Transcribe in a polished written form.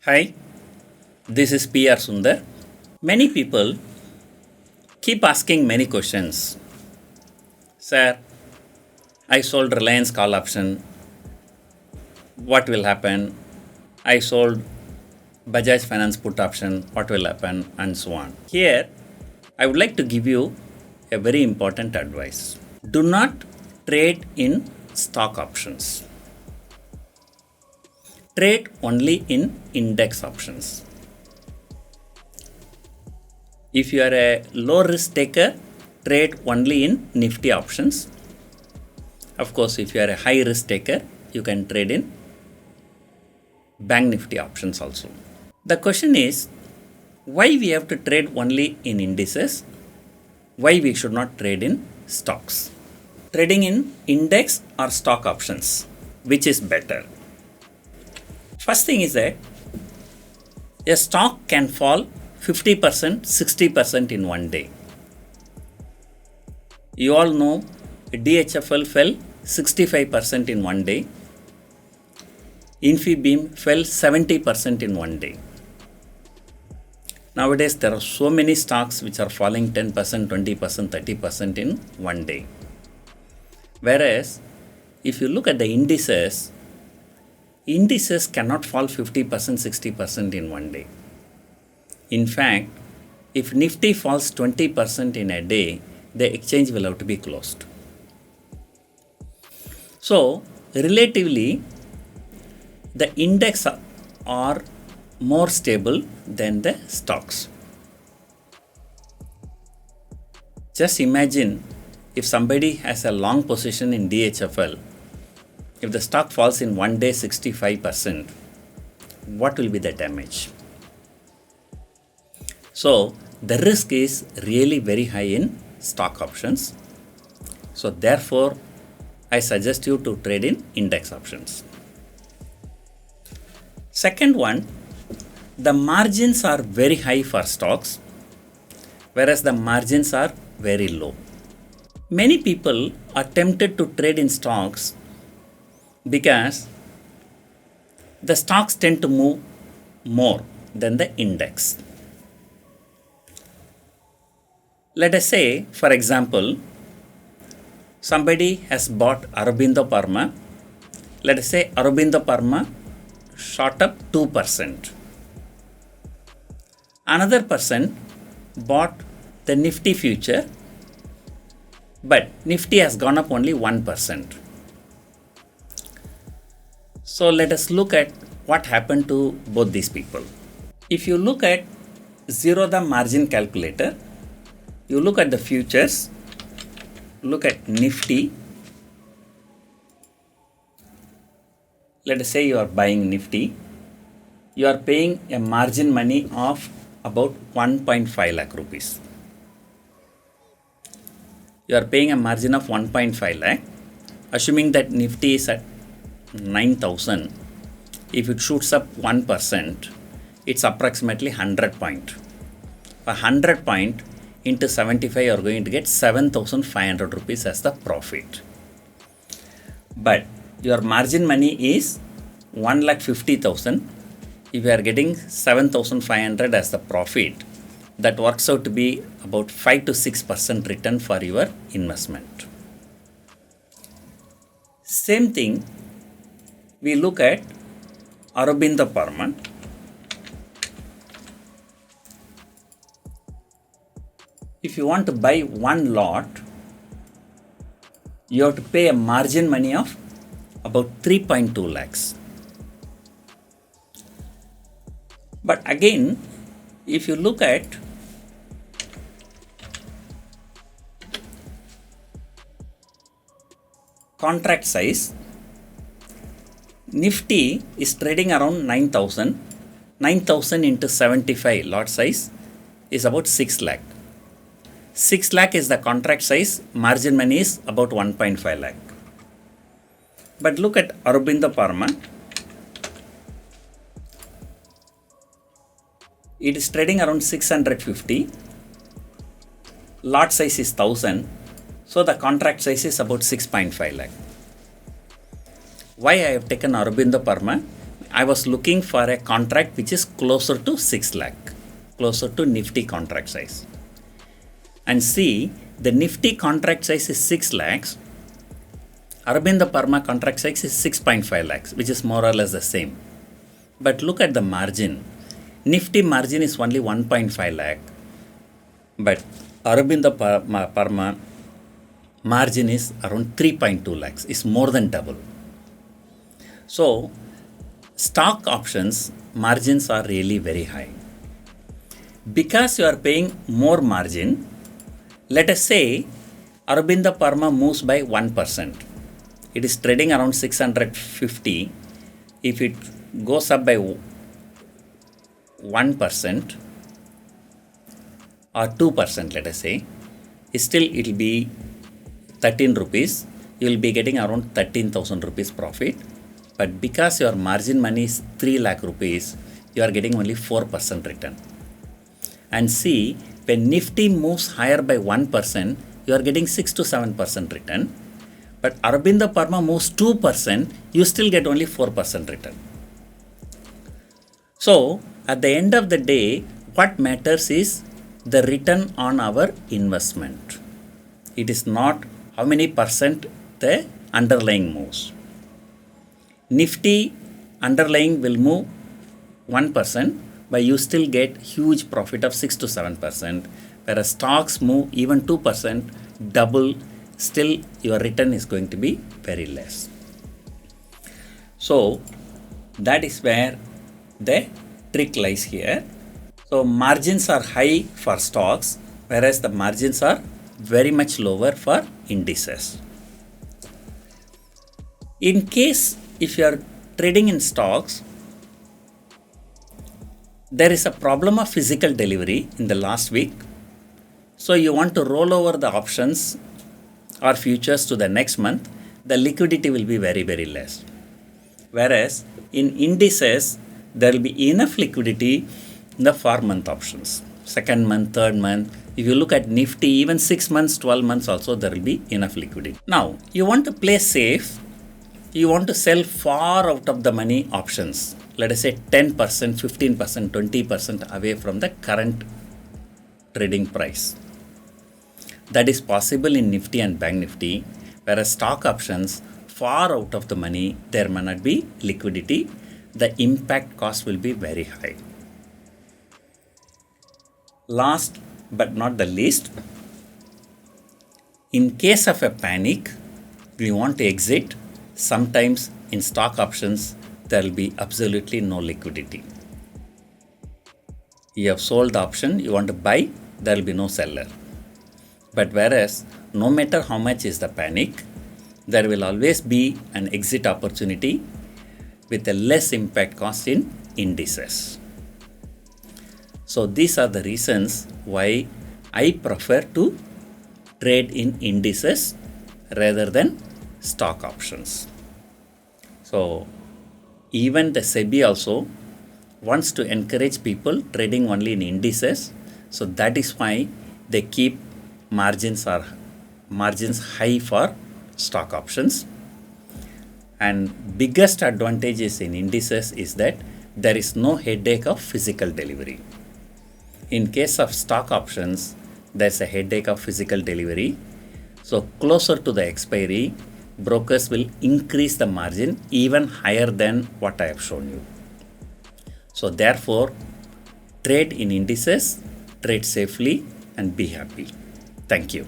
Hi, this is P R Sundar. Many people keep asking many questions. Sir, I sold Reliance call option. What will happen? I sold Bajaj Finance put option. What will happen? And so on. Here, I would like to give you a very important advice. Do not trade in stock options. Trade only in index options. If you are a low risk taker, trade only in Nifty options. Of course, if you are a high risk taker, you can trade in Bank Nifty options also. The question is, why we have to trade only in indices? Why we should not trade in stocks? Trading in index or stock options, which is better? First thing is that a stock can fall 50%, 60% in one day. You all know DHFL fell 65% in one day. Infibeam fell 70% in one day. Nowadays, there are so many stocks which are falling 10%, 20%, 30% in one day. Whereas, if you look at the indices cannot fall 50%, 60% in one day. In fact, if Nifty falls 20% in a day, the exchange will have to be closed. So, relatively, the index are more stable than the stocks. Just imagine if somebody has a long position in DHFL, if the stock falls in one day 65%, what will be the damage? So, the risk is really very high in stock options. So, therefore, I suggest you to trade in index options. Second one, the margins are very high for stocks, whereas the margins are very low. Many people are tempted to trade in stocks because the stocks tend to move more than the index. Let us say, for example, somebody has bought Aurobindo Pharma. Let us say Aurobindo Pharma shot up 2%. Another person bought the Nifty future, but Nifty has gone up only 1%. So let us look at what happened to both these people. If you look at Zerodha margin calculator, you look at the futures, look at Nifty. Let us say you are buying Nifty. You are paying a margin money of about 1.5 lakh rupees. You are paying a margin of 1.5 lakh. Assuming that Nifty is at 9,000. If it shoots up 1%, it's approximately 100 point. For 100 point into 75, you are going to get 7,500 rupees as the profit. But your margin money is 1,50,000. If you are getting 7,500 as the profit, that works out to be about 5 to 6% return for your investment. Same thing, we look at Aurobindo Pharma. If you want to buy one lot, you have to pay a margin money of about 3.2 lakhs. But again, if you look at contract size, Nifty is trading around 9,000. 9,000 into 75 lot size is about 6 lakh. 6 lakh is the contract size, margin money is about 1.5 lakh. But look at Aurobindo Pharma. It is trading around 650. Lot size is 1,000. So the contract size is about 6.5 lakh. Why I have taken Aurobindo Pharma? I was looking for a contract which is closer to 6 lakh, closer to Nifty contract size. And see, the Nifty contract size is 6 lakhs. Aurobindo Pharma contract size is 6.5 lakhs, which is more or less the same. But look at the margin. Nifty margin is only 1.5 lakh. But Aurobindo Pharma margin is around 3.2 lakhs. It's more than double. So, stock options margins are really very high. Because you are paying more margin, let us say Aurobindo Pharma moves by 1%. It is trading around 650. If it goes up by 1% or 2%, let us say, still it will be 13 rupees. You will be getting around 13,000 rupees profit. But because your margin money is 3 lakh rupees, you are getting only 4% return. And see, when Nifty moves higher by 1%, you are getting 6 to 7% return. But Aurobindo Pharma moves 2%, you still get only 4% return. So, at the end of the day, what matters is the return on our investment. It is not how many percent the underlying moves. Nifty underlying will move 1%, but you still get huge profit of 6 to 7%, whereas stocks move even 2%, double, still your return is going to be very less. So, that is where the trick lies here. So, margins are high for stocks, whereas the margins are very much lower for indices. In case if you are trading in stocks, there is a problem of physical delivery in the last week. So you want to roll over the options or futures to the next month, the liquidity will be very, very less. Whereas in indices, there will be enough liquidity in the 4-month options. Second month, third month. If you look at Nifty, even 6 months, 12 months also, there will be enough liquidity. Now, you want to play safe. You want to sell far out of the money options. Let us say 10%, 15%, 20% away from the current trading price. That is possible in Nifty and Bank Nifty, whereas stock options, far out of the money, there may not be liquidity. The impact cost will be very high. Last but not the least, in case of a panic, we want to exit. Sometimes in stock options, there will be absolutely no liquidity. You have sold the option, you want to buy, there will be no seller. But whereas, no matter how much is the panic, there will always be an exit opportunity with a less impact cost in indices. So these are the reasons why I prefer to trade in indices rather than stock options. So even the SEBI also wants to encourage people trading only in indices. So that is why they keep margins high for stock options. And biggest advantages in indices is that there is no headache of physical delivery. In case of stock options, there's a headache of physical delivery. So closer to the expiry, brokers will increase the margin even higher than what I have shown you. So therefore, trade in indices, trade safely and be happy. Thank you.